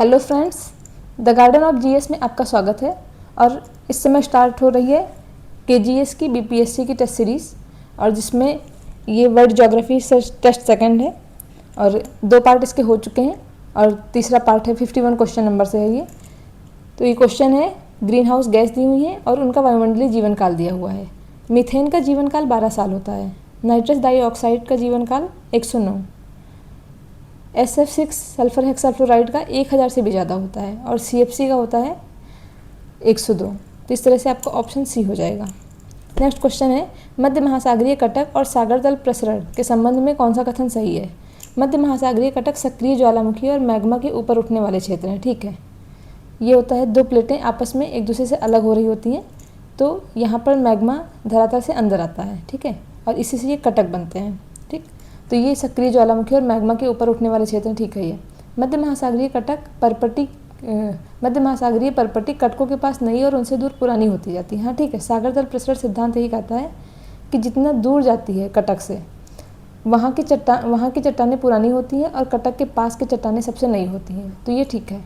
Hello friends, the garden of GS में आपका स्वागत है। और इस समय स्टार्ट हो रही है केजीएस की बीपीएससी की टेस्ट सीरीज़, और जिसमें ये वर्ल्ड ज्योग्राफी टेस्ट सेकंड है और 2 पार्ट इसके हो चुके हैं और तीसरा पार्ट है 51 क्वेश्चन नंबर से है ये। तो ये क्वेश्चन है, ग्रीन हाउस गैस दी हुई है और उनका वायुमंडलीय जीवन काल दिया हुआ है। मीथेन का जीवन काल 12 साल होता है। नाइट्रस डाइऑक्साइड का जीवन काल 109। SF6 सल्फर हेक्साफ्लोराइड का 1000 से भी ज़्यादा होता है और CFC का होता है 102। तो इस तरह से आपका ऑप्शन सी हो जाएगा। नेक्स्ट क्वेश्चन है, मध्य महासागरीय कटक और सागर तल प्रसरण के संबंध में कौन सा कथन सही है। मध्य महासागरीय कटक सक्रिय ज्वालामुखी और मैग्मा के ऊपर उठने वाले क्षेत्र हैं। ठीक है, ये होता है 2 प्लेटें आपस में एक दूसरे से अलग हो रही होती हैं, तो यहाँ पर मैग्मा धरातल से अंदर आता है। ठीक है, और इसी से ये कटक बनते हैं। ठीक, तो ये सक्रिय ज्वालामुखी और मैग्मा के ऊपर उठने वाले क्षेत्र। ठीक है, ये मध्य महासागरीय परपटी कटकों के पास नई और उनसे दूर पुरानी होती जाती है। हाँ ठीक है, सागर तल प्रसरण सिद्धांत यही कहता है कि जितना दूर जाती है कटक से वहाँ की चट्टानें पुरानी होती हैं और कटक के पास की चट्टानें सबसे नई होती हैं। तो ये ठीक है।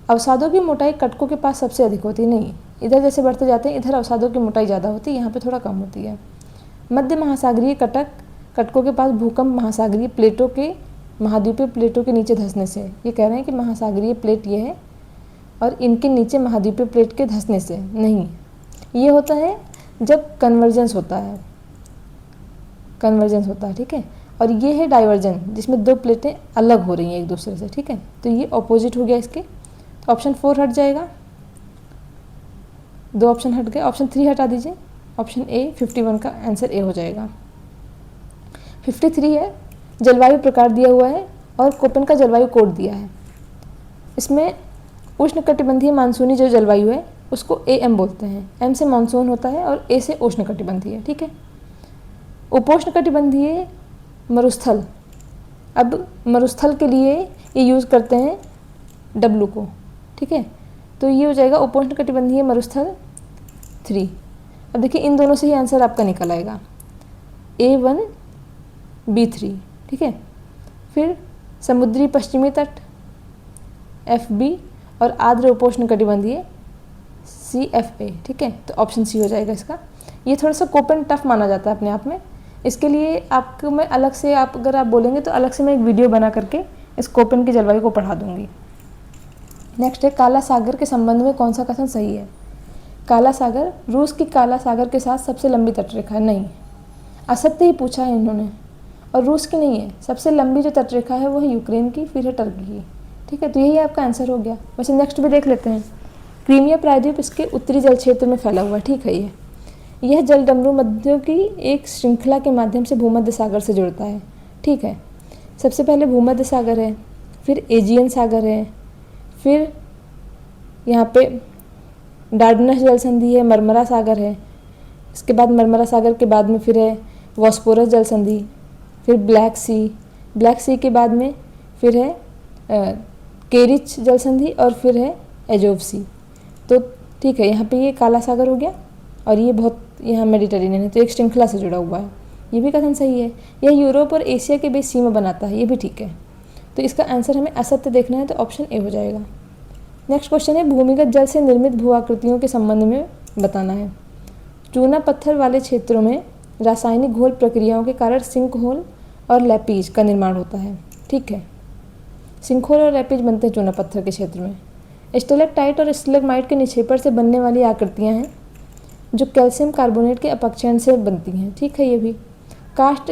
अवसादों की मोटाई कटकों के पास सबसे अधिक होती है। नहीं, इधर जैसे बढ़ते जाते हैं इधर अवसादों की मोटाई ज़्यादा होती है, यहाँ पे थोड़ा कम होती है। मध्य महासागरीय कटकों के पास भूकंप महासागरीय प्लेटों के महाद्वीपीय प्लेटों के नीचे धंसने से। ये कह रहे हैं कि महासागरीय प्लेट ये है और इनके नीचे महाद्वीपीय प्लेट के धंसने से नहीं। ये होता है जब कन्वर्जेंस होता है। ठीक है, और ये है डाइवर्जन, जिसमें 2 प्लेटें अलग हो रही हैं एक दूसरे से। ठीक है, तो ये ऑपोजिट हो गया इसके। तो ऑप्शन 4 हट जाएगा, 2 ऑप्शन हट गए। ऑप्शन 3 हटा दीजिए, ऑप्शन ए 51 का आंसर ए हो जाएगा। 53 है, जलवायु प्रकार दिया हुआ है और कोपेन का जलवायु कोड दिया है। इसमें उष्णकटिबंधीय मानसूनी जो जलवायु है उसको AM बोलते हैं। M से मानसून होता है और A से उष्णकटिबंधीय। ठीक है, उपोष्णकटिबंधीय मरुस्थल, अब मरुस्थल के लिए ये यूज़ करते हैं W को। ठीक है, तो ये हो जाएगा उपोष्णकटिबंधीय मरुस्थल 3। अब देखिए इन दोनों से ही आंसर आपका निकल आएगा, A1 B3। ठीक है, फिर समुद्री पश्चिमी तट FB और आर्द्र उपोष्णकटिबंधीय CFA। ठीक है, तो ऑप्शन सी हो जाएगा इसका। ये थोड़ा सा कोपेन टफ माना जाता है अपने आप में। इसके लिए आपको मैं अलग से, अगर आप बोलेंगे तो अलग से मैं एक वीडियो बना करके इस कोपेन की जलवायु को पढ़ा दूंगी। नेक्स्ट है, काला सागर के संबंध में कौन सा कथन सही है। काला सागर रूस की काला सागर के साथ सबसे लंबी तटरेखा है। नहीं, असत्य ही पूछा है इन्होंने, और रूस की नहीं है। सबसे लंबी जो तटरेखा है वो है यूक्रेन की, फिर है टर्की की। ठीक है, तो यही आपका आंसर हो गया। वैसे नेक्स्ट भी देख लेते हैं। क्रीमिया प्रायद्वीप इसके उत्तरी जल क्षेत्र में फैला हुआ है। ठीक है, यह जल डमरू मध्यों की एक श्रृंखला के माध्यम से भूमध्य सागर से जुड़ता है। ठीक है, सबसे पहले भूमध्य सागर है, फिर एजियन सागर है, फिर यहाँ पे डार्डनस जल संधि है, मरमरा सागर है। इसके बाद मरमरा सागर के बाद में फिर है वॉस्पोरस जल संधि, फिर ब्लैक सी के बाद में फिर है केरिच जल संधि और फिर है एजोव सी। तो ठीक है, यहाँ पे ये काला सागर हो गया और ये बहुत यहाँ मेडिटेरेनियन है, तो एक श्रृंखला से जुड़ा हुआ है। ये भी कथन सही है। यह यूरोप और एशिया के बीच सीमा बनाता है। ये भी ठीक है। तो इसका आंसर हमें असत्य देखना है, तो ऑप्शन ए हो जाएगा। नेक्स्ट क्वेश्चन है, भूमिगत जल से निर्मित भू आकृतियों के संबंध में बताना है। चूना पत्थर वाले क्षेत्रों में रासायनिक घोल प्रक्रियाओं के कारण सिंकहोल और लैपीज का निर्माण होता है। ठीक है, सिंकहोल और लैपीज बनते हैं चूना पत्थर के क्षेत्र में। स्टेलेक्टाइट और स्टेलेग्माइट के निक्षेपण से बनने वाली आकृतियाँ हैं जो कैल्शियम कार्बोनेट के अपक्षयण से बनती हैं। ठीक है, ये भी काष्ठ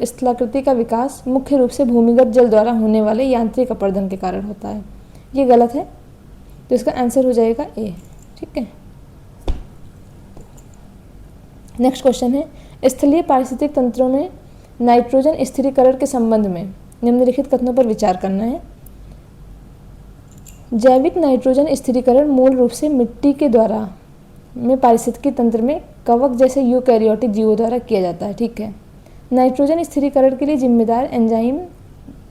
स्थलाकृति का विकास मुख्य रूप से भूमिगत जल द्वारा होने वाले यांत्रिक अपर्दन के कारण होता है। ये गलत है, तो इसका आंसर हो जाएगा ए। ठीक है, नेक्स्ट क्वेश्चन है, स्थलीय पारिस्थितिक तंत्रों में नाइट्रोजन स्थिरीकरण के संबंध में निम्नलिखित कथनों पर विचार करना है। जैविक नाइट्रोजन स्थिरीकरण मूल रूप से मिट्टी के द्वारा में पारिस्थितिकी तंत्र में कवक जैसे यूकैरियोटिक जीवों द्वारा किया जाता है। ठीक है, नाइट्रोजन स्थिरीकरण के लिए जिम्मेदार एंजाइम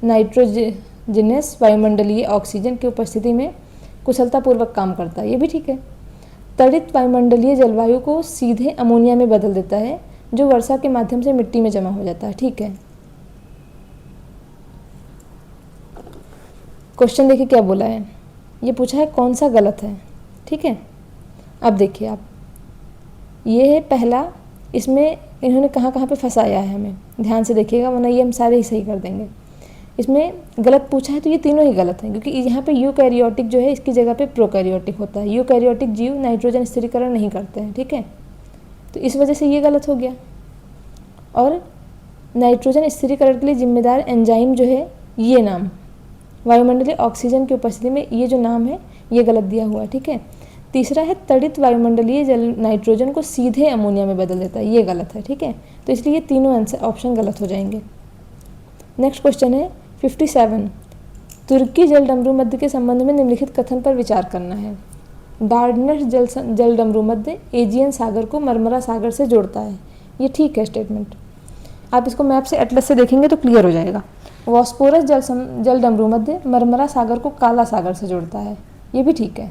नाइट्रोजनस वायुमंडलीय ऑक्सीजन की उपस्थिति में कुशलतापूर्वक काम करता है। ये भी ठीक है। तड़ित वायुमंडलीय जलवायु को सीधे अमोनिया में बदल देता है, जो वर्षा के माध्यम से मिट्टी में जमा हो जाता है। ठीक है, क्वेश्चन देखिए क्या बोला है। ये पूछा है कौन सा गलत है, ठीक है। अब देखिए आप, ये है पहला, इसमें इन्होंने कहाँ कहाँ पे फंसाया है हमें, ध्यान से देखिएगा वरना ये हम सारे ही सही कर देंगे। इसमें गलत पूछा है तो ये तीनों ही गलत हैं, क्योंकि यहाँ पे यूकैरियोटिक जो है इसकी जगह पे प्रोकैरियोटिक होता है। यूकैरियोटिक जीव नाइट्रोजन स्थिरीकरण नहीं करते हैं, ठीक है, तो इस वजह से ये गलत हो गया। और नाइट्रोजन स्थिरीकरण के लिए जिम्मेदार एंजाइम जो है, ये नाम वायुमंडलीय ऑक्सीजन की उपस्थिति में ये जो नाम है ये गलत दिया हुआ है, ठीक है। तीसरा है तड़ित वायुमंडलीय जल नाइट्रोजन को सीधे अमोनिया में बदल देता है, ये गलत है, ठीक है। तो इसलिए ये तीनों आंसर ऑप्शन गलत हो जाएंगे। नेक्स्ट क्वेश्चन है 57, तुर्की जल डमरू मध्य के संबंध में निम्नलिखित कथन पर विचार करना है। डार्डनेस जल डमरू मध्य एजियन सागर को मरमरा सागर से जोड़ता है, ये ठीक है स्टेटमेंट। आप इसको मैप से एटलस से देखेंगे तो क्लियर हो जाएगा। वॉस्पोरस जल डमरू मध्य मरमरा सागर को काला सागर से जोड़ता है, ये भी ठीक है।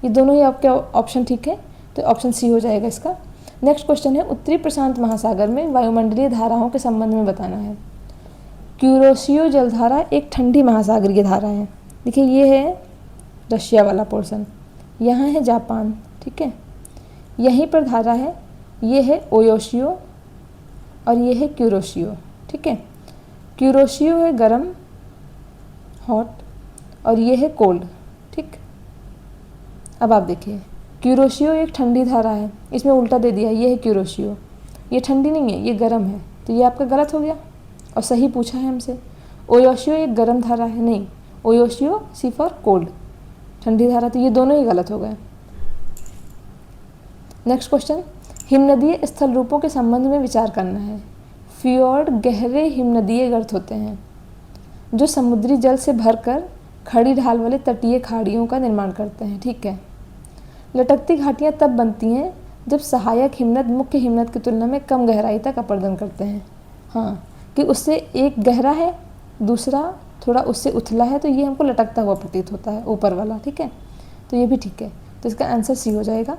ये दोनों ही आपके ऑप्शन ठीक है, तो ऑप्शन सी हो जाएगा इसका। नेक्स्ट क्वेश्चन है उत्तरी प्रशांत महासागर में वायुमंडलीय धाराओं के संबंध में बताना है। क्यूरोशियो जलधारा एक ठंडी महासागरीय धारा है। देखिए ये है रशिया वाला पोर्शन, यहाँ है जापान, ठीक है, यहीं पर धारा है, ये है ओयोशियो और ये है क्यूरोशियो, ठीक है। क्यूरोशियो है गरम हॉट और ये है कोल्ड, ठीक। अब आप देखिए क्यूरोशियो एक ठंडी धारा है, इसमें उल्टा दे दिया, ये है क्यूरोशियो, ये ठंडी नहीं है, ये गर्म है, तो ये आपका गलत हो गया और सही पूछा है हमसे। ओयोशियो एक गर्म धारा है, नहीं, ओयोशियो सी फॉर कोल्ड, ठंडी धारा, तो ये दोनों ही गलत हो गए। नेक्स्ट क्वेश्चन, हिमनदीय स्थल रूपों के संबंध में विचार करना है। फियोर्ड गहरे हिमनदीय गर्त होते हैं जो समुद्री जल से भरकर खड़ी ढाल वाले तटीय खाड़ियों का निर्माण करते हैं, ठीक है। लटकती घाटियाँ तब बनती हैं जब सहायक हिमनद मुख्य हिमनद की तुलना में कम गहराई तक अपर्दन करते हैं। हाँ, कि उससे एक गहरा है, दूसरा थोड़ा उससे उथला है, तो ये हमको लटकता हुआ प्रतीत होता है ऊपर वाला, ठीक है, तो ये भी ठीक है, तो इसका आंसर सी हो जाएगा।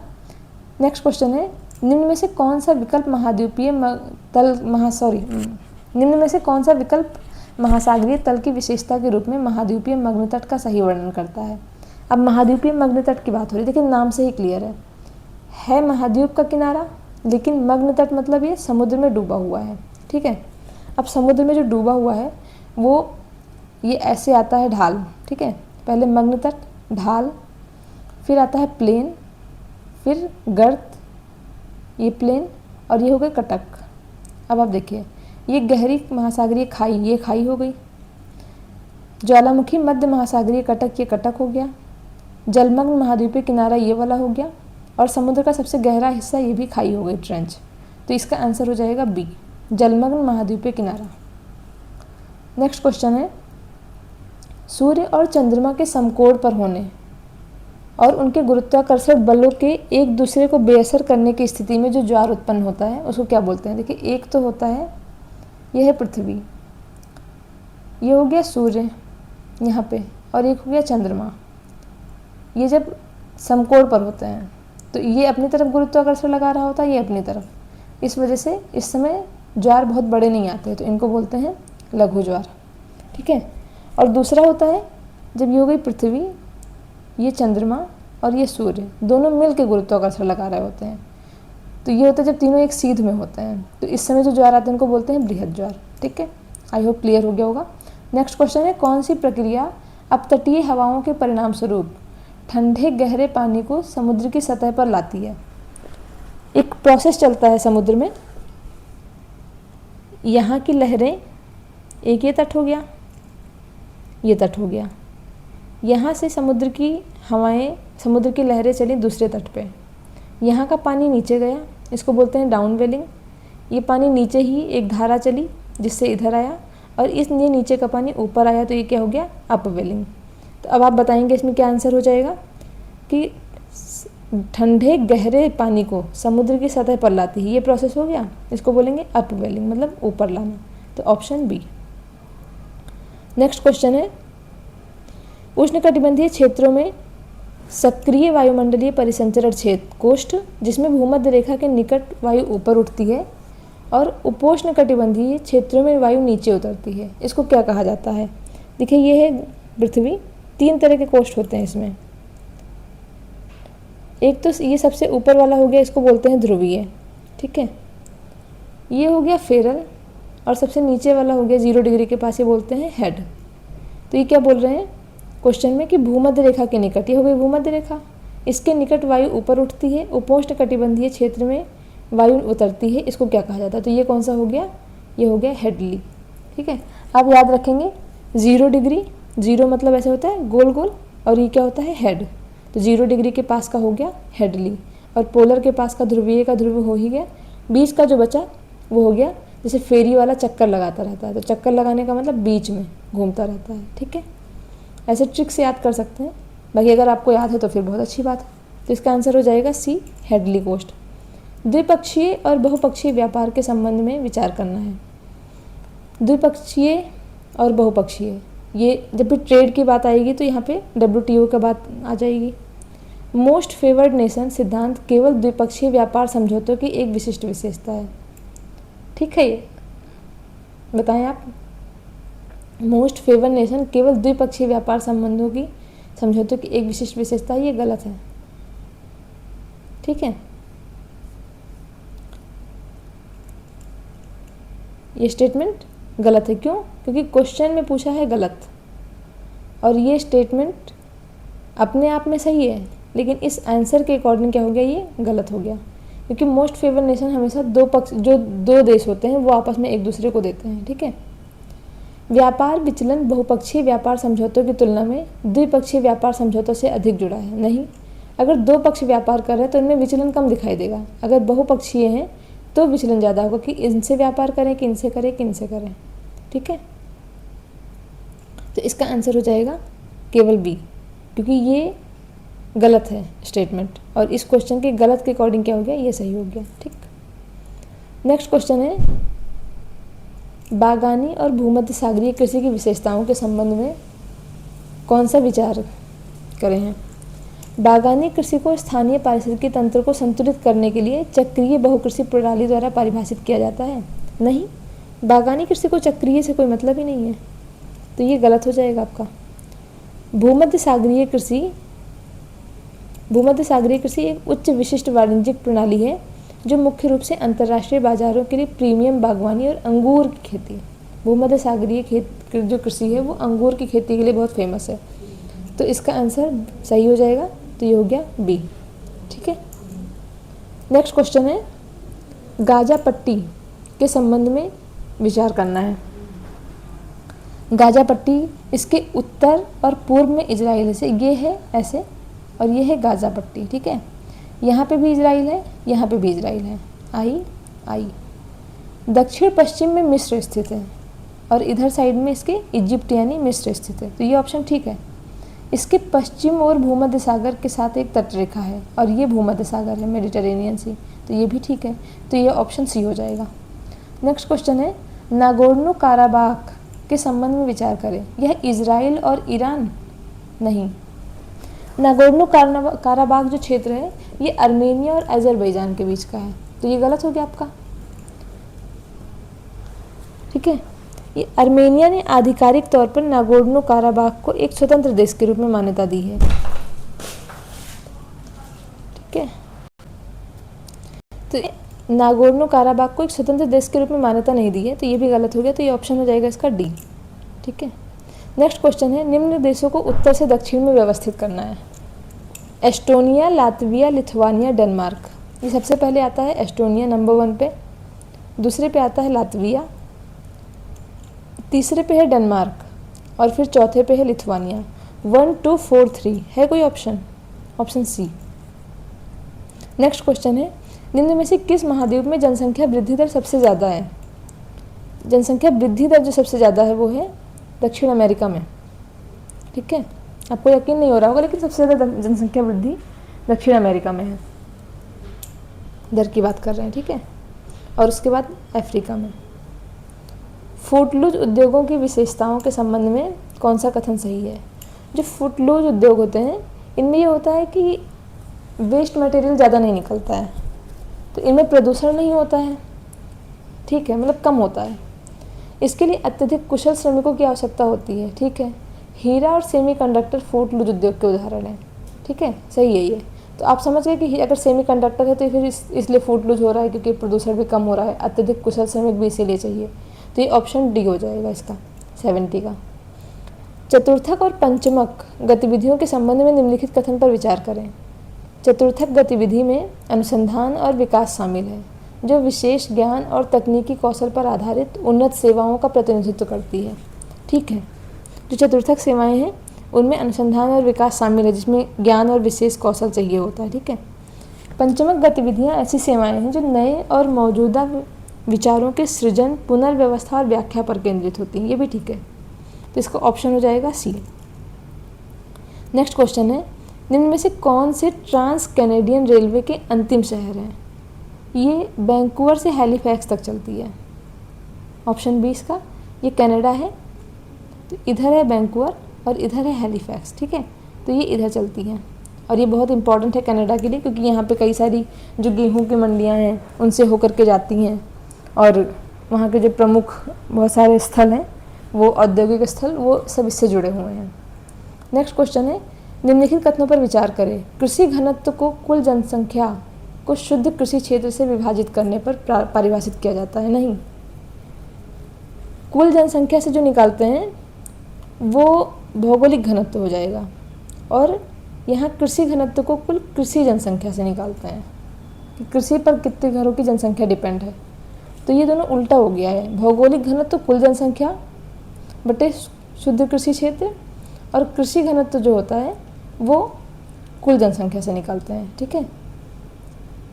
नेक्स्ट क्वेश्चन है निम्न में से कौन सा विकल्प निम्न में से कौन सा विकल्प महासागरीय तल की विशेषता के रूप में महाद्वीपीय मग्न तट का सही वर्णन करता है। अब महाद्वीपीय मग्न तट की बात हो रही है, देखिए नाम से ही क्लियर है महाद्वीप का किनारा, लेकिन मग्न तट मतलब ये समुद्र में डूबा हुआ है, ठीक है। अब समुद्र में जो डूबा हुआ है वो ये ऐसे आता है ढाल, ठीक है, पहले मग्न तट, ढाल, फिर आता है प्लेन, फिर गर्त, ये प्लेन, और ये हो गए कटक। अब आप देखिए ये गहरी महासागरीय खाई, ये खाई हो गई, ज्वालामुखी मध्य महासागरीय कटक, ये कटक हो गया, जलमग्न महाद्वीपीय किनारा ये वाला हो गया, और समुद्र का सबसे गहरा हिस्सा ये भी खाई हो गई, ट्रेंच। तो इसका आंसर हो जाएगा बी, जलमग्न महाद्वीपीय किनारा। नेक्स्ट क्वेश्चन है सूर्य और चंद्रमा के समकोण पर होने और उनके गुरुत्वाकर्षण बलों के एक दूसरे को बेअसर करने की स्थिति में जो ज्वार उत्पन्न होता है उसको क्या बोलते हैं। देखिए एक तो होता है, यह है पृथ्वी, ये हो गया सूर्य यहाँ पे, और एक हो गया चंद्रमा। ये जब समकोण पर होते हैं तो ये अपनी तरफ गुरुत्वाकर्षण लगा रहा होता है, ये अपनी तरफ, इस वजह से इस समय ज्वार बहुत बड़े नहीं आते, तो इनको बोलते हैं लघु ज्वार, ठीक है। और दूसरा होता है जब ये हो गई पृथ्वी, ये चंद्रमा और ये सूर्य दोनों मिल के गुरुत्वाकर्षण लगा रहे होते हैं, तो ये होता है जब तीनों एक सीध में होते हैं, तो इस समय जो ज्वार आते हैं उनको बोलते हैं बृहद ज्वार, ठीक है। आई होप क्लियर हो गया होगा। नेक्स्ट क्वेश्चन है कौन सी प्रक्रिया अपतटीय हवाओं के परिणाम स्वरूप ठंडे गहरे पानी को समुद्र की सतह पर लाती है। एक प्रोसेस चलता है समुद्र में, यहाँ की लहरें, एक ये तट हो गया, ये तट हो गया, यहाँ से समुद्र की हवाएं, समुद्र की लहरें चली दूसरे तट पे, यहाँ का पानी नीचे गया, इसको बोलते हैं डाउन वेलिंग। ये पानी नीचे ही एक धारा चली जिससे इधर आया, और इसलिए नीचे का पानी ऊपर आया, तो ये क्या हो गया अप वेलिंग। तो अब आप बताएंगे इसमें क्या आंसर हो जाएगा कि ठंडे गहरे पानी को समुद्र की सतह पर लाती है, ये प्रोसेस हो गया, इसको बोलेंगे अप वेलिंग, मतलब ऊपर लाना, तो ऑप्शन बी। नेक्स्ट क्वेश्चन है उष्णकटिबंधीय क्षेत्रों में सक्रिय वायुमंडलीय परिसंचरण क्षेत्र कोष्ठ जिसमें भूमध्य रेखा के निकट वायु ऊपर उठती है और उपोष्णकटिबंधीय क्षेत्रों में वायु नीचे उतरती है, इसको क्या कहा जाता है। देखिए ये है पृथ्वी, 3 तरह के कोस्ट होते हैं इसमें। एक तो ये सबसे ऊपर वाला हो गया, इसको बोलते हैं ध्रुवीय, ठीक है, ये हो गया फेरल, और सबसे नीचे वाला हो गया 0 डिग्री के पास, ये बोलते हैं हेड। तो ये क्या बोल रहे हैं क्वेश्चन में कि भूमध्य रेखा के निकट, ये हो गई भूमध्य रेखा, इसके निकट वायु ऊपर उठती है, उपोष्ण कटिबंधीय क्षेत्र में वायु उतरती है, इसको क्या कहा जाता है? तो ये कौन सा हो गया? ये हो गया हेडली, ठीक है। आप याद रखेंगे 0 डिग्री, 0 मतलब ऐसे होता है गोल गोल, और ये क्या होता है? हेड। तो 0 डिग्री के पास का हो गया हेडली, और पोलर के पास का ध्रुवीय का ध्रुव हो ही गया। बीच का जो बचा वो हो गया जैसे फेरी वाला चक्कर लगाता रहता है, तो चक्कर लगाने का मतलब बीच में घूमता रहता है, ठीक है। ऐसे ट्रिक से याद कर सकते हैं, बाकी अगर आपको याद है तो फिर बहुत अच्छी बात है। तो इसका आंसर हो जाएगा सी, हेडली कोस्ट। द्विपक्षीय और बहुपक्षीय व्यापार के संबंध में विचार करना है। द्विपक्षीय और बहुपक्षीय, ये जब भी ट्रेड की बात आएगी तो यहाँ पे WTO का बात आ जाएगी। मोस्ट फेवर्ड नेशन सिद्धांत केवल द्विपक्षीय व्यापार समझौतों की एक विशिष्ट विशेषता है, ठीक है। ये बताएं आप, मोस्ट फेवर्ड नेशन केवल द्विपक्षीय व्यापार संबंधों की समझौतों की एक विशिष्ट विशेषता है, ये गलत है, ठीक है। ये स्टेटमेंट गलत है, क्यों? क्योंकि क्वेश्चन में पूछा है गलत, और ये स्टेटमेंट अपने आप में सही है, लेकिन इस आंसर के अकॉर्डिंग क्या हो गया? ये गलत हो गया, क्योंकि मोस्ट फेवर नेशन हमेशा दो देश होते हैं वो आपस में एक दूसरे को देते हैं, ठीक है। व्यापार विचलन बहुपक्षीय व्यापार समझौतों की तुलना में द्विपक्षीय व्यापार समझौतों से अधिक जुड़ा है। नहीं, अगर 2 पक्ष व्यापार कर रहे हैं तो इनमें विचलन कम दिखाई देगा, अगर बहुपक्षीय हैं तो विचलन ज़्यादा होगा कि इनसे व्यापार करें कि इनसे करें कि इनसे करें, ठीक है। तो इसका आंसर हो जाएगा केवल बी, क्योंकि ये गलत है स्टेटमेंट, और इस क्वेश्चन के गलत के अकॉर्डिंग क्या हो गया? ये सही हो गया, ठीक। नेक्स्ट क्वेश्चन है, बागानी और भूमध्य सागरीय कृषि की विशेषताओं के संबंध में कौन सा विचार करें हैं? बागानी कृषि को स्थानीय पारिस्थितिकी तंत्र को संतुलित करने के लिए चक्रीय बहुकृषि प्रणाली द्वारा परिभाषित किया जाता है। नहीं, बागानी कृषि को चक्रीय से कोई मतलब ही नहीं है, तो ये गलत हो जाएगा आपका। भूमध्य सागरीय कृषि एक उच्च विशिष्ट वाणिज्यिक प्रणाली है जो मुख्य रूप से अंतर्राष्ट्रीय बाजारों के लिए प्रीमियम बागवानी और अंगूर की खेती, भूमध्य सागरीय जो कृषि है वो अंगूर की खेती के लिए बहुत फेमस है, तो इसका आंसर सही हो जाएगा, तो ये हो गया बी, ठीक है। नेक्स्ट क्वेश्चन है, गाजा पट्टी के संबंध में विचार करना है। गाजा पट्टी, इसके उत्तर और पूर्व में इजराइल से, ये है ऐसे, और ये है गाजा पट्टी, ठीक है। यहाँ पे भी इजराइल है, यहाँ पे भी इजराइल है, आई। दक्षिण पश्चिम में मिस्र स्थित है, और इधर साइड में इसके इजिप्ट यानी मिस्र स्थित है, तो ये ऑप्शन ठीक है। इसके पश्चिम और भूमध्य सागर के साथ एक तटरेखा है, और ये भूमध्य सागर है, मेडिटेरेनियन सी, तो ये भी ठीक है, तो ये ऑप्शन सी हो जाएगा। नेक्स्ट क्वेश्चन है, नागोर्नो काराबाख के संबंध में विचार करें। यह इजराइल और ईरान? नहीं, नागोर्नो काराबाख जो क्षेत्र है ये आर्मेनिया और अजरबैजान के बीच का है, तो ये गलत हो गया आपका, ठीक है। ये आर्मेनिया ने आधिकारिक तौर पर नागोर्नो काराबाख को एक स्वतंत्र देश के रूप में मान्यता दी है, ठीक है। तो नागोर्नो काराबाख को एक स्वतंत्र देश के रूप में मान्यता नहीं दी है, तो ये भी गलत हो गया, तो ये ऑप्शन हो जाएगा इसका डी, ठीक है। नेक्स्ट क्वेश्चन है, निम्न देशों को उत्तर से दक्षिण में व्यवस्थित करना है। Estonia, Latvia, Lithuania, Denmark. ये सबसे पहले आता है एस्टोनिया नंबर 1 पे, दूसरे पे आता है लातविया, तीसरे पे है डेनमार्क, और फिर चौथे पे है लिथुआनिया। 1 2 4 3 है कोई option? Option C. Next question है, निम्न में से किस महाद्वीप में जनसंख्या वृद्धि दर सबसे ज़्यादा है? जनसंख्या वृद्धि दर जो सबसे ज़्यादा है वो है दक्षिण अमेरिका में, ठीक है। आपको यकीन नहीं हो रहा होगा, लेकिन सबसे ज़्यादा जनसंख्या वृद्धि दक्षिण अमेरिका में है, दर की बात कर रहे हैं, ठीक है। और उसके बाद अफ्रीका में। फुटलूज उद्योगों की विशेषताओं के संबंध में कौन सा कथन सही है? जो फुटलूज उद्योग होते हैं इनमें ये होता है कि वेस्ट मटेरियल ज़्यादा नहीं निकलता है, तो इनमें प्रदूषण नहीं होता है, ठीक है, मतलब कम होता है। इसके लिए अत्यधिक कुशल श्रमिकों की आवश्यकता होती है, ठीक है। हीरा और सेमीकंडक्टर फूट लूज उद्योग के उदाहरण हैं। ठीक है, सही है ये। तो आप समझ गए कि अगर सेमीकंडक्टर है तो फिर इसलिए फूट लूज हो रहा है क्योंकि प्रदूषण भी कम हो रहा है, अत्यधिक कुशल श्रमिक भी इसीलिए चाहिए। तो ये ऑप्शन डी हो जाएगा इसका 70 का। चतुर्थक और पंचमक गतिविधियों के संबंध में निम्नलिखित कथन पर विचार करें। चतुर्थक गतिविधि में अनुसंधान और विकास शामिल है, जो विशेष ज्ञान और तकनीकी कौशल पर आधारित उन्नत सेवाओं का प्रतिनिधित्व करती है। ठीक है, जो चतुर्थक सेवाएं हैं उनमें अनुसंधान और विकास शामिल है, जिसमें ज्ञान और विशेष कौशल चाहिए होता है। ठीक है। पंचमक गतिविधियां ऐसी सेवाएं हैं जो नए और मौजूदा विचारों के सृजन, पुनर्व्यवस्था और व्याख्या पर केंद्रित होती हैं। ये भी ठीक है, तो इसका ऑप्शन हो जाएगा सी। नेक्स्ट क्वेश्चन है, निम्न में से कौन से ट्रांस कैनेडियन रेलवे के अंतिम शहर हैं? ये वैंकूवर से हैलिफैक्स तक चलती है। ऑप्शन बी इसका, ये कनाडा है, तो इधर है वैंकूवर और इधर है हैलिफैक्स। ठीक है, तो ये इधर चलती हैं और ये बहुत इंपॉर्टेंट है कनाडा के लिए, क्योंकि यहाँ पे कई सारी जो गेहूं की मंडियाँ हैं उनसे होकर के जाती हैं और वहाँ के जो प्रमुख बहुत सारे स्थल हैं वो औद्योगिक स्थल, वो सब इससे जुड़े हुए हैं। नेक्स्ट क्वेश्चन है, निम्नलिखित कथनों पर विचार करें। कृषि घनत्व को कुल जनसंख्या को शुद्ध कृषि क्षेत्र से विभाजित करने पर परिभाषित किया जाता है। नहीं, कुल जनसंख्या से जो निकालते हैं वो भौगोलिक घनत्व हो जाएगा और यहाँ कृषि घनत्व को कुल कृषि जनसंख्या से निकालते हैं कि कृषि पर कितने घरों की जनसंख्या डिपेंड है। तो ये दोनों उल्टा हो गया है, भौगोलिक घनत्व कुल जनसंख्या बटे शुद्ध कृषि क्षेत्र और कृषि घनत्व जो होता है वो कुल जनसंख्या से निकालते हैं। ठीक है,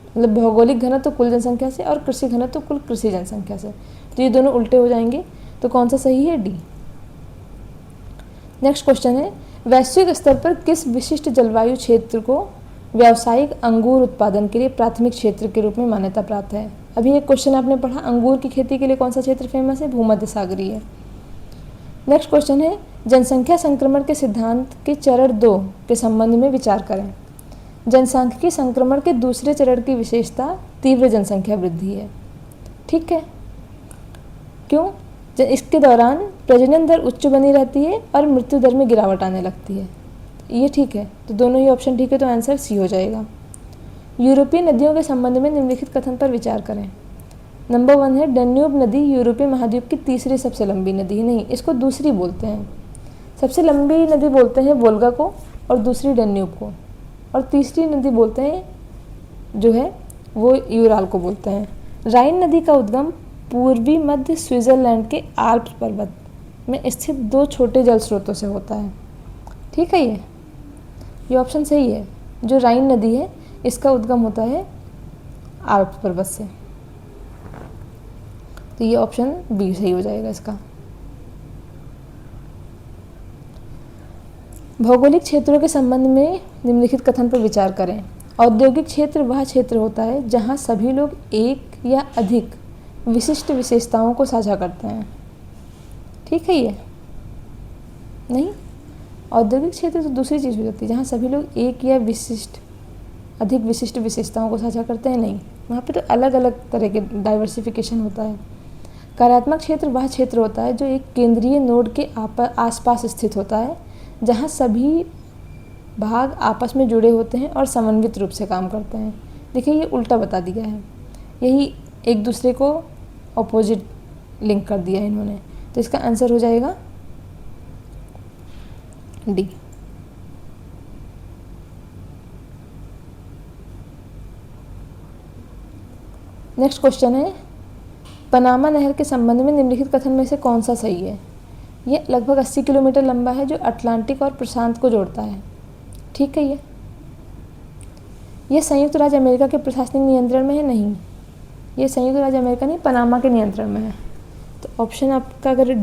मतलब भौगोलिक घनत्व कुल जनसंख्या से और कृषि घनत्व कुल कृषि जनसंख्या से, तो ये दोनों उल्टे हो जाएंगे। तो कौन सा सही है? डी। नेक्स्ट क्वेश्चन है, वैश्विक स्तर पर किस विशिष्ट जलवायु क्षेत्र को व्यावसायिक अंगूर उत्पादन के लिए प्राथमिक क्षेत्र के रूप में मान्यता प्राप्त है? अभी एक क्वेश्चन आपने पढ़ा, अंगूर की खेती के लिए कौन सा क्षेत्र फेमस है? भूमध्य सागरीय। नेक्स्ट क्वेश्चन है, जनसंख्या संक्रमण के सिद्धांत के चरण 2 के संबंध में विचार करें। जनसांख्यिकी संक्रमण के दूसरे चरण की विशेषता तीव्र जनसंख्या वृद्धि है। ठीक है, क्यों? इसके दौरान प्रजनन दर उच्च बनी रहती है और मृत्यु दर में गिरावट आने लगती है। ये ठीक है, तो दोनों ही ऑप्शन ठीक है, तो आंसर सी हो जाएगा। यूरोपीय नदियों के संबंध में निम्नलिखित कथन पर विचार करें। नंबर 1 है, डैन्यूब नदी यूरोपीय महाद्वीप की तीसरी सबसे लंबी नदी है। नहीं, इसको दूसरी बोलते हैं। सबसे लंबी नदी बोलते हैं वोल्गा को और दूसरी डैन्यूब को, और तीसरी नदी बोलते हैं जो है वो यूराल को बोलते हैं। राइन नदी का उद्गम पूर्वी मध्य स्विट्जरलैंड के आल्प्स पर्वत में स्थित 2 छोटे जल स्रोतों से होता है। ठीक है, ये ऑप्शन सही है। जो राइन नदी है इसका उद्गम होता है आल्प्स पर्वत से, तो ये ऑप्शन बी सही हो जाएगा इसका। भौगोलिक क्षेत्रों के संबंध में निम्नलिखित कथन पर विचार करें। औद्योगिक क्षेत्र वह क्षेत्र होता है जहां सभी लोग एक या अधिक विशिष्ट विशेषताओं को साझा करते हैं। ठीक है, ये नहीं, औद्योगिक क्षेत्र तो दूसरी चीज़ हो जाती है जहाँ सभी लोग एक या अधिक विशिष्ट विशेषताओं को साझा करते हैं। नहीं, वहाँ पे तो अलग अलग तरह के डाइवर्सिफिकेशन होता है। कार्यात्मक क्षेत्र वह क्षेत्र होता है जो एक केंद्रीय नोड के आसपास स्थित होता है, जहाँ सभी भाग आपस में जुड़े होते हैं और समन्वित रूप से काम करते हैं। देखिए, ये उल्टा बता दिया है, यही एक दूसरे को ऑपोजिट लिंक कर दिया है इन्होंने, तो इसका आंसर हो जाएगा डी। नेक्स्ट क्वेश्चन है, पनामा नहर के संबंध में निम्नलिखित कथन में से कौन सा सही है? ये लगभग 80 किलोमीटर लंबा है जो अटलांटिक और प्रशांत को जोड़ता है। ठीक है, ये संयुक्त राज्य अमेरिका के प्रशासनिक नियंत्रण में है। नहीं, ये संयुक्त राज्य अमेरिका नहीं, पनामा के नियंत्रण में है। तो ऑप्शन आपका अगर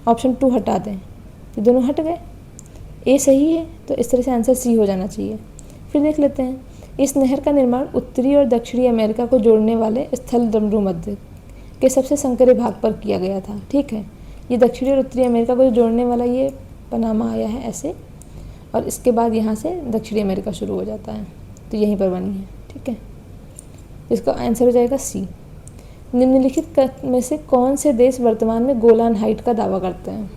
ऑप्शन 2 हटा दें तो दोनों हट गए, ए सही है, तो इस तरह से आंसर सी हो जाना चाहिए। फिर देख लेते हैं, इस नहर का निर्माण उत्तरी और दक्षिणी अमेरिका को जोड़ने वाले स्थल मध्य के सबसे संकरे भाग पर किया गया था। ठीक है, ये दक्षिणी और उत्तरी अमेरिका को जोड़ने वाला ये पनामा आया है ऐसे, और इसके बाद यहाँ से दक्षिणी अमेरिका शुरू हो जाता है, तो यहीं पर बनी है। ठीक है, इसका आंसर हो जाएगा सी। निम्नलिखित में से कौन से देश वर्तमान में गोलान हाइट का दावा करते हैं?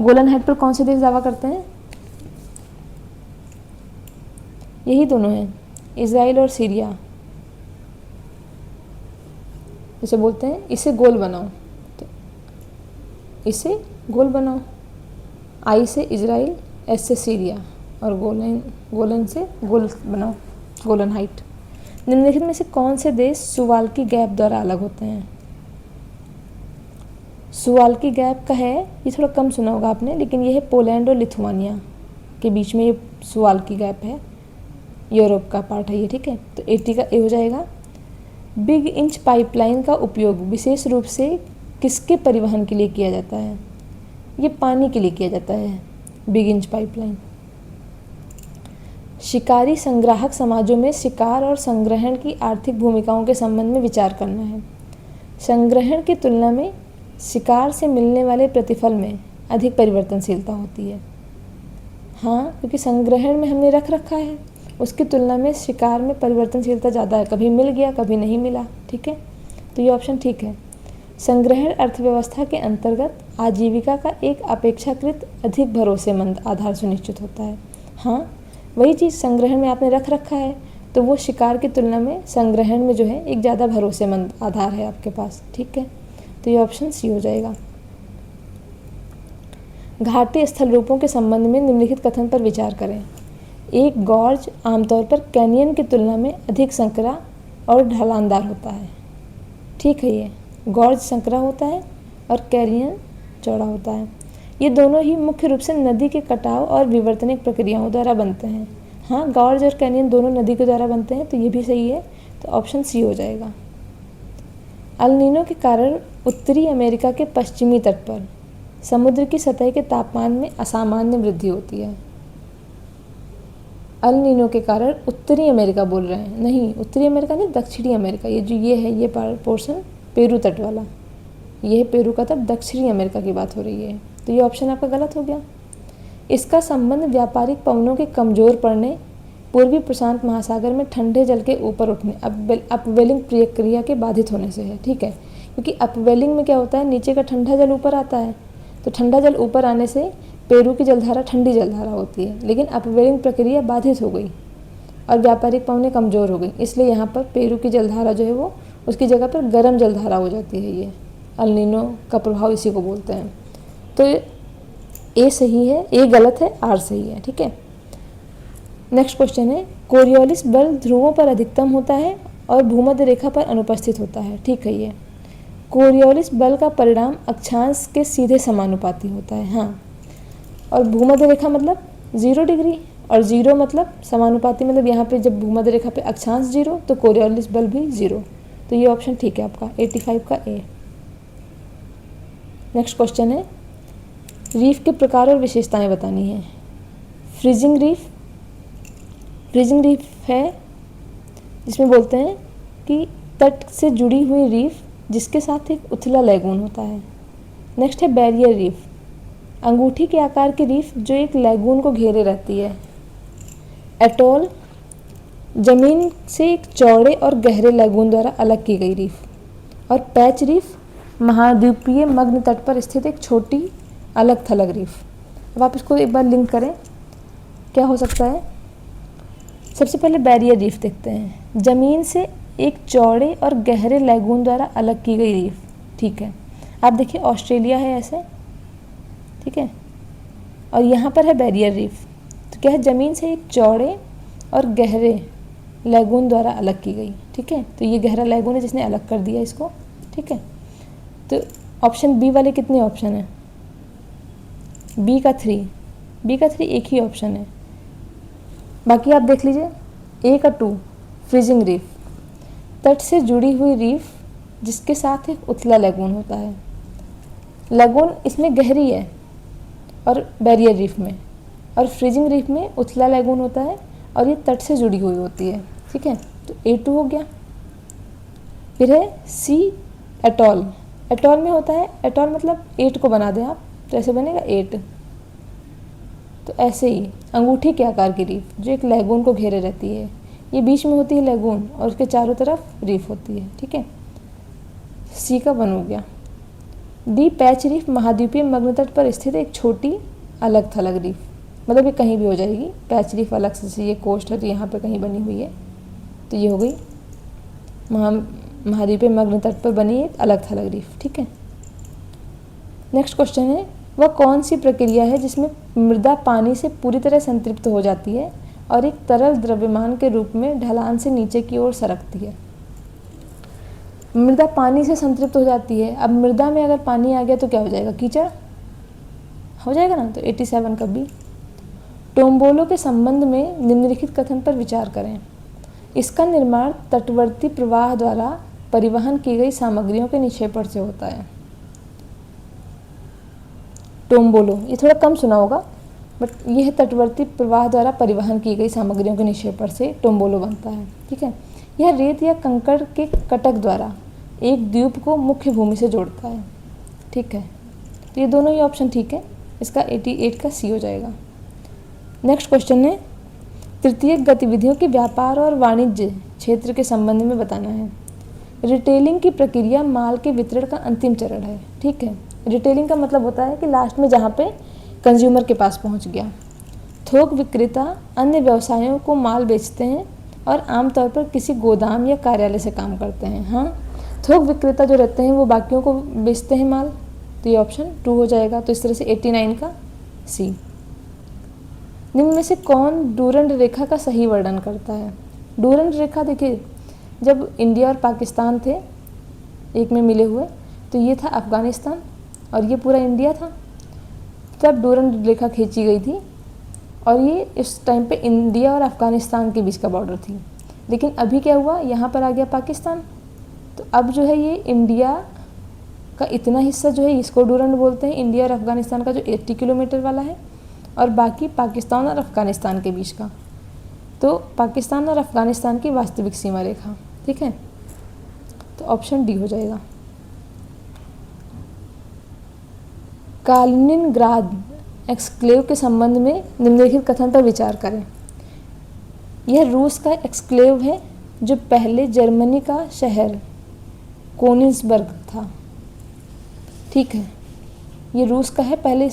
गोलन हाइट पर कौन से देश दावा करते हैं? यही दोनों हैं, इजराइल और सीरिया। इसे बोलते हैं इसे गोल बनाओ, तो इसे गोल बनाओ। आई से इजराइल, एस से सीरिया और गोलन से गोल बनाओ, गोलन हाइट। निम्नलिखित में से कौन से देश सुवाल्की गैप द्वारा अलग होते हैं? सुवाल्की गैप का है, ये थोड़ा कम सुना होगा आपने, लेकिन ये है पोलैंड और लिथुआनिया के बीच में ये सुवाल्की गैप है, यूरोप का पार्ट है ये, ठीक है। तो 80 का ए हो जाएगा। बिग इंच पाइपलाइन का उपयोग विशेष रूप से किसके परिवहन के लिए किया जाता है? ये पानी के लिए किया जाता है, बिग इंच पाइपलाइन। शिकारी संग्राहक समाजों में शिकार और संग्रहण की आर्थिक भूमिकाओं के संबंध में विचार करना है। संग्रहण की तुलना में शिकार से मिलने वाले प्रतिफल में अधिक परिवर्तनशीलता होती है। हाँ, क्योंकि संग्रहण में हमने रख रखा है, उसकी तुलना में शिकार में परिवर्तनशीलता ज़्यादा है, कभी मिल गया कभी नहीं मिला, ठीक है। तो ये ऑप्शन ठीक है। संग्रहण अर्थव्यवस्था के अंतर्गत आजीविका का एक अपेक्षाकृत अधिक भरोसेमंद आधार सुनिश्चित होता है। हाँ, वही चीज़ संग्रहण में आपने रख रखा है, तो वो शिकार की तुलना में संग्रहण में जो है एक ज़्यादा भरोसेमंद आधार है आपके पास, ठीक है। तो ये ऑप्शन सी हो जाएगा। घाटी स्थल रूपों के संबंध में निम्नलिखित कथन पर विचार करें। एक गॉर्ज आमतौर पर कैनियन की तुलना में अधिक संकरा और ढलानदार होता है, ठीक है। ये गॉर्ज संकरा होता है और कैनियन चौड़ा होता है। ये दोनों ही मुख्य रूप से नदी के कटाव और विवर्तनिक प्रक्रियाओं द्वारा बनते हैं। हाँ, गॉर्ज और कैनियन दोनों नदी के द्वारा बनते हैं, तो ये भी सही है। तो ऑप्शन सी हो जाएगा। अल नीनो के कारण उत्तरी अमेरिका के पश्चिमी तट पर समुद्र की सतह के तापमान में असामान्य वृद्धि होती है। अल नीनो के कारण उत्तरी अमेरिका बोल रहे हैं, नहीं उत्तरी अमेरिका नहीं, दक्षिणी अमेरिका। ये जो ये है, ये पोर्शन पेरू तट वाला, ये है पेरू का तट, दक्षिणी अमेरिका की बात हो रही है। तो ये ऑप्शन आपका गलत हो गया। इसका संबंध व्यापारिक पवनों के कमज़ोर पड़ने, पूर्वी प्रशांत महासागर में ठंडे जल के ऊपर उठने, अपवेलिंग प्रक्रिया के बाधित होने से है, ठीक है। क्योंकि अपवेलिंग में क्या होता है, नीचे का ठंडा जल ऊपर आता है, तो ठंडा जल ऊपर आने से पेरू की जलधारा ठंडी जलधारा होती है, लेकिन अपवेलिंग प्रक्रिया बाधित हो गई और व्यापारिक पवनें कमज़ोर हो गई, इसलिए यहाँ पर पेरू की जलधारा जो है वो उसकी जगह पर गर्म जलधारा हो जाती है। ये अल नीनो का प्रभाव इसी को बोलते हैं। तो ए सही है, ए गलत है, आर सही है, ठीक है। नेक्स्ट क्वेश्चन है, कोरियोलिस बल ध्रुवों पर अधिकतम होता है और भूमध्य रेखा पर अनुपस्थित होता है, ठीक है। ये कोरियोलिस बल का परिणाम अक्षांश के सीधे समानुपाती होता है, हाँ। और भूमध्य रेखा मतलब 0 डिग्री, और 0 मतलब समानुपाती, मतलब यहाँ पे जब भूमध्य रेखा पे अक्षांश 0 तो कोरियोलिस बल भी 0। तो ये ऑप्शन ठीक है आपका, 85 का ए। नेक्स्ट क्वेश्चन है, रीफ के प्रकार और विशेषताएं बतानी है। फ्रीजिंग रीफ है जिसमें बोलते हैं कि तट से जुड़ी हुई रीफ जिसके साथ एक उथला लैगून होता है। नेक्स्ट है बैरियर रीफ, अंगूठी के आकार की रीफ जो एक लैगून को घेरे रहती है। एटोल, जमीन से एक चौड़े और गहरे लैगून द्वारा अलग की गई रीफ। और पैच रीफ, महाद्वीपीय मग्न तट पर स्थित एक छोटी अलग थलग रीफ। अब आप इसको एक बार लिंक करें, क्या हो सकता है। सबसे पहले बैरियर रीफ देखते हैं, ज़मीन से एक चौड़े और गहरे लैगून द्वारा अलग की गई रीफ, ठीक है। आप देखिए ऑस्ट्रेलिया है ऐसे, ठीक है, और यहाँ पर है बैरियर रीफ। तो क्या है, ज़मीन से एक चौड़े और गहरे लैगून द्वारा अलग की गई, ठीक है। तो ये गहरा लैगून है जिसने अलग कर दिया इसको, ठीक है। तो ऑप्शन बी वाले कितने ऑप्शन हैं, बी का 3 एक ही ऑप्शन है। बाकी आप देख लीजिए, ए का 2 फ्रीजिंग रीफ, तट से जुड़ी हुई रीफ जिसके साथ एक उथला लैगून होता है। लैगून इसमें गहरी है और बैरियर रीफ में, और फ्रीजिंग रीफ में उथला लैगून होता है और ये तट से जुड़ी हुई होती है, ठीक है। तो A2 हो गया। फिर है सी एटॉल, एटॉल में होता है, एटॉल मतलब 8 को बना दें आप, तो ऐसे बनेगा 8। तो ऐसे ही अंगूठी के आकार की रीफ जो एक लैगून को घेरे रहती है, ये बीच में होती है लैगून और उसके चारों तरफ रीफ होती है, ठीक है। सी का 1 हो गया। डी पैच रीफ महाद्वीपीय मग्न तट पर स्थित एक छोटी अलग थलग रीफ, मतलब ये कहीं भी हो जाएगी। पैच रीफ अलग से, ये कोस्ट है तो यहाँ पे कहीं बनी हुई है, तो ये हो गई महाद्वीपीय मग्न तट पर बनी एक अलग थलग रीफ। ठीक है, नेक्स्ट क्वेश्चन है, वह कौन सी प्रक्रिया है जिसमें मृदा पानी से पूरी तरह संतृप्त हो जाती है और एक तरल द्रव्यमान के रूप में ढलान से नीचे की ओर सरकती है। मृदा पानी से संतृप्त हो जाती है। अब मृदा में अगर पानी आ गया तो क्या हो जाएगा, कीचड़ हो जाएगा ना। तो 87 का बी। टोम्बोलो के संबंध में निम्नलिखित कथन पर विचार करें। इसका निर्माण तटवर्ती प्रवाह द्वारा परिवहन की गई सामग्रियों के निक्षेपण से होता है। टोम्बोलो, ये थोड़ा कम सुना होगा, बट यह तटवर्ती प्रवाह द्वारा परिवहन की गई सामग्रियों के निक्षेपण से टोम्बोलो बनता है। ठीक है, यह रेत या कंकड़ के कटक द्वारा एक द्वीप को मुख्य भूमि से जोड़ता है। ठीक है, तो ये दोनों ही ऑप्शन ठीक है, इसका 88 का सी हो जाएगा। नेक्स्ट क्वेश्चन है, तृतीयक गतिविधियों के व्यापार और वाणिज्य क्षेत्र के संबंध में बताना है। रिटेलिंग की प्रक्रिया माल के वितरण का अंतिम चरण है। ठीक है, रिटेलिंग का मतलब होता है कि लास्ट में जहाँ पे कंज्यूमर के पास पहुँच गया। थोक विक्रेता अन्य व्यवसायों को माल बेचते हैं और आमतौर पर किसी गोदाम या कार्यालय से काम करते हैं। हाँ, थोक विक्रेता जो रहते हैं वो बाकियों को बेचते हैं माल, तो ये ऑप्शन 2 हो जाएगा। तो इस तरह से 89 का सी। निम्न में से कौन डूरंड रेखा का सही वर्णन करता है। डूरंड रेखा देखिए, जब इंडिया और पाकिस्तान थे एक में मिले हुए, तो ये था अफ़गानिस्तान और ये पूरा इंडिया था, तब डूरंड रेखा खींची गई थी और ये इस टाइम पे इंडिया और अफ़गानिस्तान के बीच का बॉर्डर थी। लेकिन अभी क्या हुआ, यहाँ पर आ गया पाकिस्तान, तो अब जो है ये इंडिया का इतना हिस्सा जो है इसको डूरंड बोलते हैं, इंडिया और अफ़गानिस्तान का जो 80 किलोमीटर वाला है, और बाकी पाकिस्तान और अफ़गानिस्तान के बीच का, तो पाकिस्तान और अफ़गानिस्तान की वास्तविक सीमा रेखा। ठीक है, तो ऑप्शन डी हो जाएगा। कालिनिनग्राद एक्सक्लेव के संबंध में निम्नलिखित कथन पर विचार करें। यह रूस का एक्सक्लेव है जो पहले जर्मनी का शहर कोनिग्सबर्ग था। ठीक है, ये रूस का है, पहले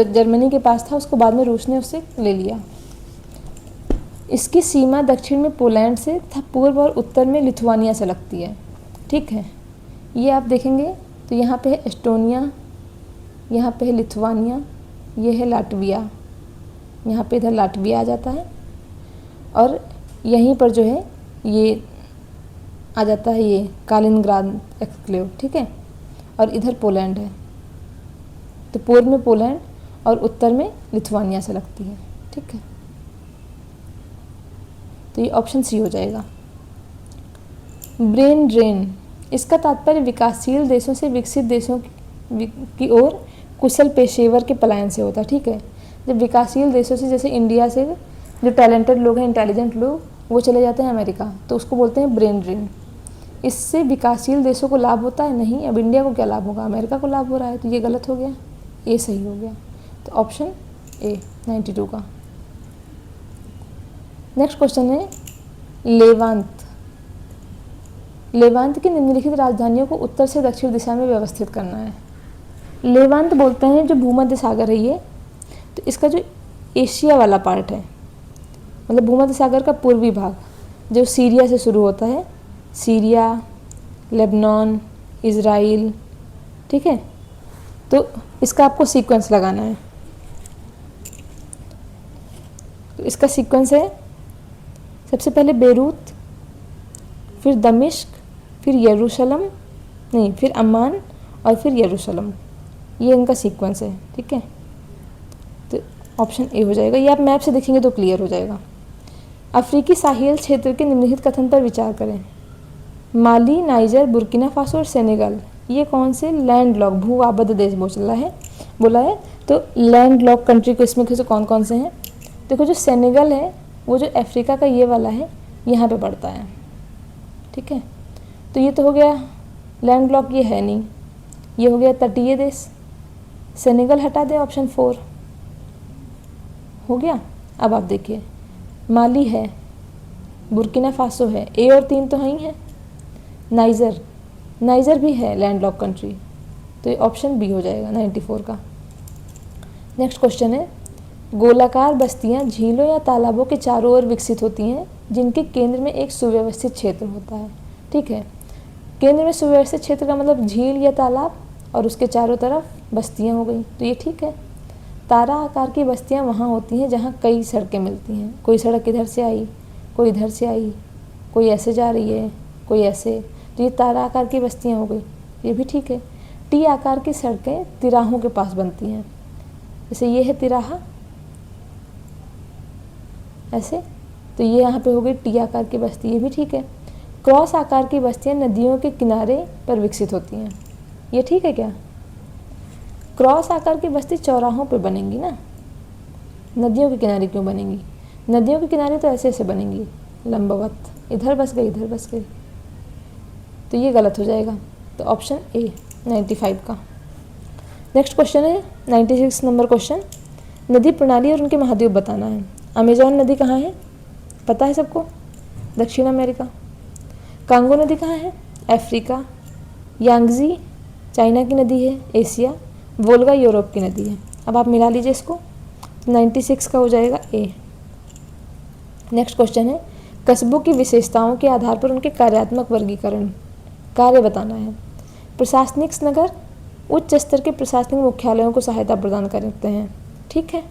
जर्मनी के पास था, उसको बाद में रूस ने उससे ले लिया। इसकी सीमा दक्षिण में पोलैंड से तथा पूर्व और उत्तर में लिथुआनिया से लगती है। ठीक है, ये आप देखेंगे तो यहाँ पे है एस्टोनिया, यहाँ पे है लिथुआनिया, ये है लाटविया, यहाँ पे इधर लाटविया आ जाता है, और यहीं पर जो है ये आ जाता है ये कालिनिनग्राद एक्सक्लेव। ठीक है, और इधर पोलैंड है, तो पूर्व में पोलैंड और उत्तर में लिथुआनिया से लगती है। ठीक है, तो ये ऑप्शन सी हो जाएगा। ब्रेन ड्रेन, इसका तात्पर्य विकासशील देशों से विकसित देशों की ओर कुशल पेशेवर के पलायन से होता है। ठीक है, जब विकासशील देशों से, जैसे इंडिया से जो टैलेंटेड लोग हैं, इंटेलिजेंट लोग, वो चले जाते हैं अमेरिका, तो उसको बोलते हैं ब्रेन ड्रेन। इससे विकासशील देशों को लाभ होता है नहीं, अब इंडिया को क्या लाभ होगा, अमेरिका को लाभ हो रहा है, तो ये गलत हो गया, ए सही हो गया। तो ऑप्शन ए 92 का। नेक्स्ट क्वेश्चन है, लेवांत। लेवांत की निम्नलिखित राजधानियों को उत्तर से दक्षिण दिशा में व्यवस्थित करना है। लेवांत बोलते हैं जो भूमध्य सागर है ये, तो इसका जो एशिया वाला पार्ट है, मतलब भूमध्य सागर का पूर्वी भाग जो सीरिया से शुरू होता है, सीरिया, लेबनान, इज़राइल। ठीक है, तो इसका आपको सीक्वेंस लगाना है। तो इसका सीक्वेंस है, सबसे पहले बेरूत, फिर दमिश्क, फिर यरूशलम, नहीं फिर अम्मान, और फिर यरूशलम, ये इनका सीक्वेंस है। ठीक है, तो ऑप्शन ए हो जाएगा। ये आप मैप से देखेंगे तो क्लियर हो जाएगा। अफ्रीकी साहिल क्षेत्र के निम्नलिखित कथन पर विचार करें। माली, नाइजर, बुर्किना फासो और सेनेगल, ये कौन से लैंड लॉक भू आबद्ध देश बोला है। तो लैंड लॉक कंट्री को इसमें से कौन कौन से हैं, देखो जो सेनेगल है वो जो अफ्रीका का ये वाला है यहाँ पे पड़ता है। ठीक है, तो ये तो हो गया लैंड लॉक, ये है नहीं, ये हो गया तटीय देश। सेनेगल हटा दे, ऑप्शन 4 हो गया। अब आप देखिए, माली है, बुर्किना फासो है, ए और 3 तो ही हैं। नाइजर भी है लैंड लॉक कंट्री, तो ये ऑप्शन बी हो जाएगा 94 का। नेक्स्ट क्वेश्चन है, गोलाकार बस्तियां झीलों या तालाबों के चारों ओर विकसित होती हैं जिनके केंद्र में एक सुव्यवस्थित क्षेत्र होता है। ठीक है, केंद्र में सुव्यवस्थित क्षेत्र का मतलब झील या तालाब और उसके चारों तरफ बस्तियां हो गई, तो ये ठीक है। तारा आकार की बस्तियां वहाँ होती हैं जहाँ कई सड़कें मिलती हैं, कोई सड़क इधर से आई, कोई इधर से आई, कोई ऐसे जा रही है, कोई ऐसे, तो ये तारा आकार की बस्तियां हो गई, ये भी ठीक है। टी आकार की सड़कें तिराहों के पास बनती हैं, जैसे ये है तिराहा ऐसे, तो ये यहाँ पे हो गई टी आकार की बस्ती, ये भी ठीक है। क्रॉस आकार की बस्तियाँ नदियों के किनारे पर विकसित होती हैं, ये ठीक है क्या? क्रॉस आकार की बस्ती चौराहों पे बनेंगी ना, नदियों के किनारे क्यों बनेंगी? नदियों के किनारे तो ऐसे ऐसे बनेंगी लंबवत, इधर बस गई, इधर बस गई, तो ये गलत हो जाएगा। तो ऑप्शन ए 95 का। नेक्स्ट क्वेश्चन है 96 नंबर क्वेश्चन, नदी प्रणाली और उनके महाद्वीप बताना है। अमेजॉन नदी कहाँ है? पता है सबको, दक्षिण अमेरिका। कांगो नदी कहाँ है? अफ्रीका। यांगजी चाइना की नदी है, एशिया। वोल्गा यूरोप की नदी है। अब आप मिला लीजिए इसको, 96 का हो जाएगा ए। नेक्स्ट क्वेश्चन है, कस्बों की विशेषताओं के आधार पर उनके कार्यात्मक वर्गीकरण कार्य बताना है। प्रशासनिक नगर उच्च स्तर के प्रशासनिक मुख्यालयों को सहायता प्रदान करते हैं, ठीक है।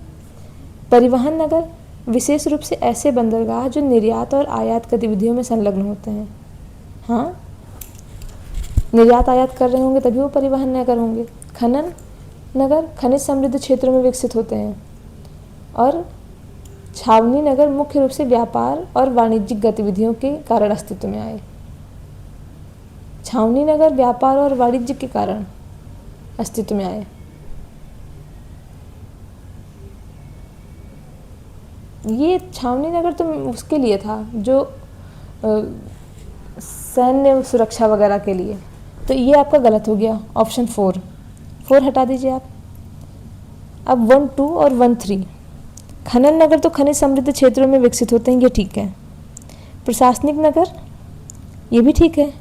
परिवहन नगर विशेष रूप से ऐसे बंदरगाह जो निर्यात और आयात गतिविधियों में संलग्न होते हैं। हाँ, निर्यात आयात कर रहे होंगे तभी वो परिवहन नगर होंगे। खनन नगर खनिज समृद्ध क्षेत्रों में विकसित होते हैं। और छावनी नगर मुख्य रूप से व्यापार और वाणिज्यिक गतिविधियों के कारण अस्तित्व में आए। छावनी नगर व्यापार और वाणिज्य के कारण अस्तित्व में आए। ये छावनी नगर तो उसके लिए था जो सैन्य सुरक्षा वगैरह के लिए, तो ये आपका गलत हो गया, ऑप्शन 4 हटा दीजिए आप। अब 1, 2 और 1, 3। खनन नगर तो खनिज समृद्ध क्षेत्रों में विकसित होते हैं, ये ठीक है। प्रशासनिक नगर ये भी ठीक है।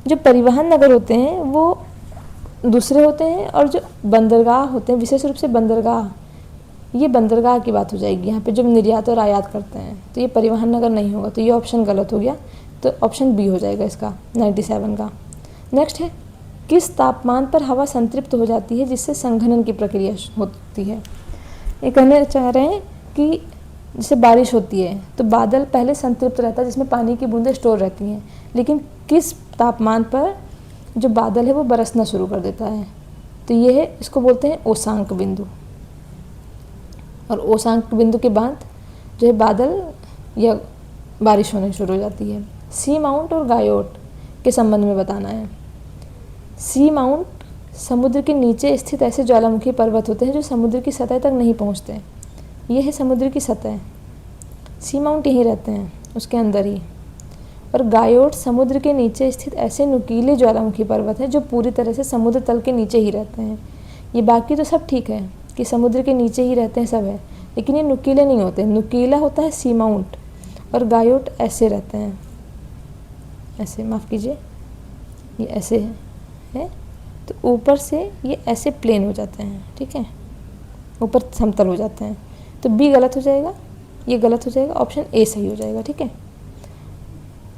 जो परिवहन नगर होते हैं वो दूसरे होते हैं, और जो बंदरगाह होते हैं विशेष रूप से बंदरगाह, ये बंदरगाह की बात हो जाएगी यहाँ पे, जो निर्यात और आयात करते हैं, तो ये परिवहन नगर नहीं होगा, तो ये ऑप्शन गलत हो गया, तो ऑप्शन बी हो जाएगा इसका 97 का। नेक्स्ट है, किस तापमान पर हवा संतृप्त हो जाती है जिससे संघनन की प्रक्रिया होती है। ये कहना चाह रहे हैं कि जैसे बारिश होती है तो बादल पहले संतृप्त रहता है जिसमें पानी की बूंदें स्टोर रहती हैं, लेकिन किस तापमान पर जो बादल है वो बरसना शुरू कर देता है, तो ये है, इसको बोलते हैं ओसांक बिंदु। और ओसांक बिंदु के बाद जो है बादल या बारिश होने शुरू हो जाती है। सी माउंट और गायोट के संबंध में बताना है। सी माउंट समुद्र के नीचे स्थित ऐसे ज्वालामुखी पर्वत होते हैं जो समुद्र की सतह तक नहीं पहुंचते। ये है समुद्र की सतह, सी माउंट यहीं रहते हैं उसके अंदर ही। और गायोट समुद्र के नीचे स्थित ऐसे नुकीले ज्वालामुखी पर्वत हैं जो पूरी तरह से समुद्र तल के नीचे ही रहते हैं। ये बाकी तो सब ठीक है कि समुद्र के नीचे ही रहते हैं, सब है, लेकिन ये नुकीले नहीं होते। नुकीला होता है सी माउंट, और गायोट ऐसे रहते हैं, ऐसे, माफ़ कीजिए, ये ऐसे है, तो ऊपर से ये ऐसे प्लेन हो जाते हैं, ठीक है, ऊपर समतल हो जाते हैं, तो बी गलत हो जाएगा, ये गलत हो जाएगा, ऑप्शन ए सही हो जाएगा, ठीक है।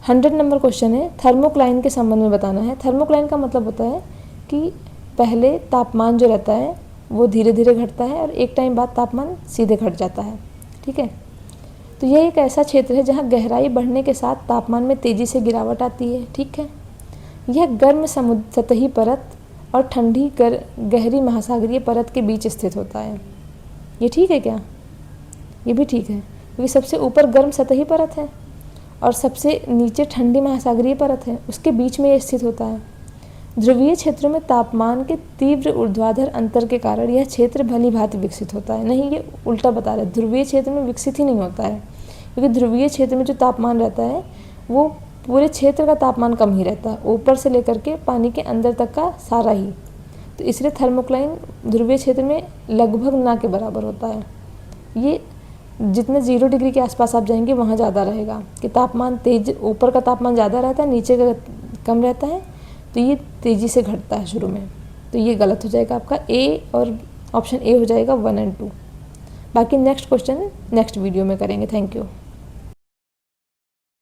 100 नंबर क्वेश्चन है, थर्मोक्लाइन के संबंध में बताना है। थर्मोक्लाइन का मतलब होता है कि पहले तापमान जो रहता है वो धीरे धीरे घटता है और एक टाइम बाद तापमान सीधे घट जाता है, ठीक है। तो यह एक ऐसा क्षेत्र है जहाँ गहराई बढ़ने के साथ तापमान में तेज़ी से गिरावट आती है, ठीक है। यह गर्म सतही परत और ठंडी गहरी महासागरीय परत के बीच स्थित होता है। ये ठीक है क्या? ये भी ठीक है, क्योंकि सबसे ऊपर गर्म सतही परत है और सबसे नीचे ठंडी महासागरीय परत है, उसके बीच में ये स्थित होता है। ध्रुवीय क्षेत्रों में तापमान के तीव्र ऊर्ध्वाधर अंतर के कारण यह क्षेत्र भली भांति विकसित होता है। नहीं, ये उल्टा बता रहा है, ध्रुवीय क्षेत्र में विकसित ही नहीं होता है, क्योंकि ध्रुवीय क्षेत्र में जो तापमान रहता है वो पूरे क्षेत्र का तापमान कम ही रहता है, ऊपर से लेकर के पानी के अंदर तक का सारा ही। तो इसलिए थर्मोक्लाइन ध्रुवीय क्षेत्र में लगभग ना के बराबर होता है। ये जितने 0 डिग्री के आसपास आप जाएंगे वहाँ ज़्यादा रहेगा कि तापमान तेज, ऊपर का तापमान ज़्यादा रहता है, नीचे का कम रहता है, तो ये तेज़ी से घटता है शुरू में, तो ये गलत हो जाएगा आपका, ए और ऑप्शन ए हो जाएगा 1 एंड 2। बाकी नेक्स्ट क्वेश्चन नेक्स्ट वीडियो में करेंगे। Thank you.